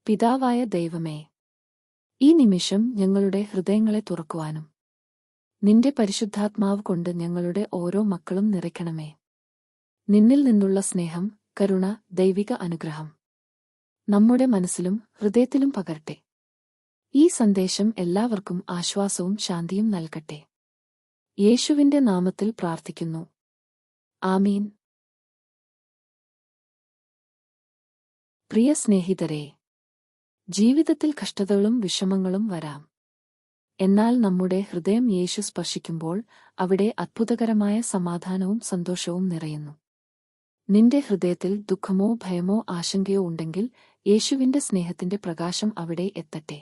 പിതാവായ ദൈവമേ, ഈ നിമിഷം ഞങ്ങളുടെ ഹൃദയങ്ങളെ തുറക്കുവാനും നിന്റെ പരിശുദ്ധാത്മാവ് കൊണ്ട് ഞങ്ങളുടെ ഓരോ മക്കളും നിറയ്ക്കണമേ. നിന്നിൽ നിന്നുള്ള സ്നേഹം, കരുണ, ദൈവിക അനുഗ്രഹം നമ്മുടെ മനസ്സിലും ഹൃദയത്തിലും പകരട്ടെ. ഈ സന്ദേശം എല്ലാവർക്കും ആശ്വാസവും ശാന്തിയും നൽകട്ടെ. യേശുവിന്റെ നാമത്തിൽ പ്രാർത്ഥിക്കുന്നു. ആമീൻ. പ്രിയ സ്നേഹിതരേ, ജീവിതത്തിൽ കഷ്ടതകളും വിഷമങ്ങളും വരാം. എന്നാൽ നമ്മുടെ ഹൃദയം യേശു സ്പർശിക്കുമ്പോൾ അവിടെ അത്ഭുതകരമായ സമാധാനവും സന്തോഷവും നിറയുന്നു. നിന്റെ ഹൃദയത്തിൽ ദുഃഖമോ ഭയമോ ആശങ്കയോ ഉണ്ടെങ്കിൽ യേശുവിന്റെ സ്നേഹത്തിന്റെ പ്രകാശം അവിടെ എത്തട്ടെ.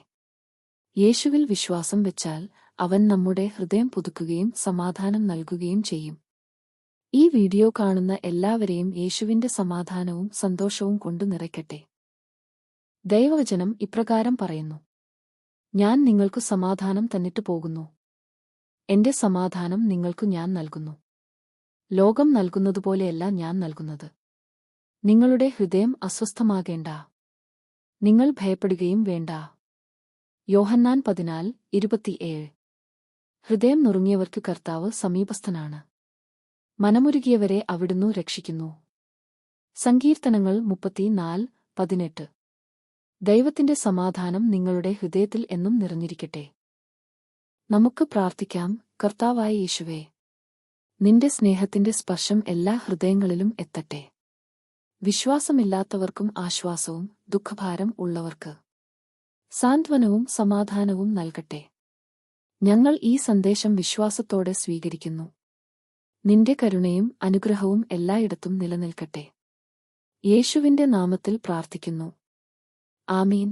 യേശുവിൽ വിശ്വാസം വെച്ചാൽ അവൻ നമ്മുടെ ഹൃദയം പുതുക്കുകയും സമാധാനം നൽകുകയും ചെയ്യും. ഈ വീഡിയോ കാണുന്ന എല്ലാവരെയും യേശുവിന്റെ സമാധാനവും സന്തോഷവും കൊണ്ടു നിറയ്ക്കട്ടെ. ദൈവവചനം ഇപ്രകാരം പറയുന്നു: ഞാൻ നിങ്ങൾക്കു സമാധാനം തന്നിട്ടു പോകുന്നു. എന്റെ സമാധാനം നിങ്ങൾക്കു ഞാൻ നൽകുന്നു. ലോകം നൽകുന്നതുപോലെയല്ല ഞാൻ നൽകുന്നത്. നിങ്ങളുടെ ഹൃദയം അസ്വസ്ഥമാകേണ്ട. നിങ്ങൾ ഭയപ്പെടുകയും വേണ്ട. യോഹന്നാൻ 14:27. ഹൃദയം നുറുങ്ങിയവർക്കു കർത്താവ് സമീപസ്ഥനാണ്. മനമുരുകിയവരെ അവിടുന്നു രക്ഷിക്കുന്നു. സങ്കീർത്തനങ്ങൾ 34:18. ദൈവത്തിന്റെ സമാധാനം നിങ്ങളുടെ ഹൃദയത്തിൽ എന്നും നിറഞ്ഞിരിക്കട്ടെ. നമുക്ക് പ്രാർത്ഥിക്കാം. കർത്താവായ യേശുവേ, നിന്റെ സ്നേഹത്തിന്റെ സ്പർശം എല്ലാ ഹൃദയങ്ങളിലും എത്തട്ടെ. വിശ്വാസമില്ലാത്തവർക്കും ആശ്വാസവും ദുഃഖഭാരം ഉള്ളവർക്ക് സാന്ത്വനവും സമാധാനവും നൽകട്ടെ. ഞങ്ങൾ ഈ സന്ദേശം വിശ്വാസത്തോടെ സ്വീകരിക്കുന്നു. നിന്റെ കരുണയും അനുഗ്രഹവും എല്ലായിടത്തും നിലനിൽക്കട്ടെ. യേശുവിന്റെ നാമത്തിൽ പ്രാർത്ഥിക്കുന്നു. ആമീൻ.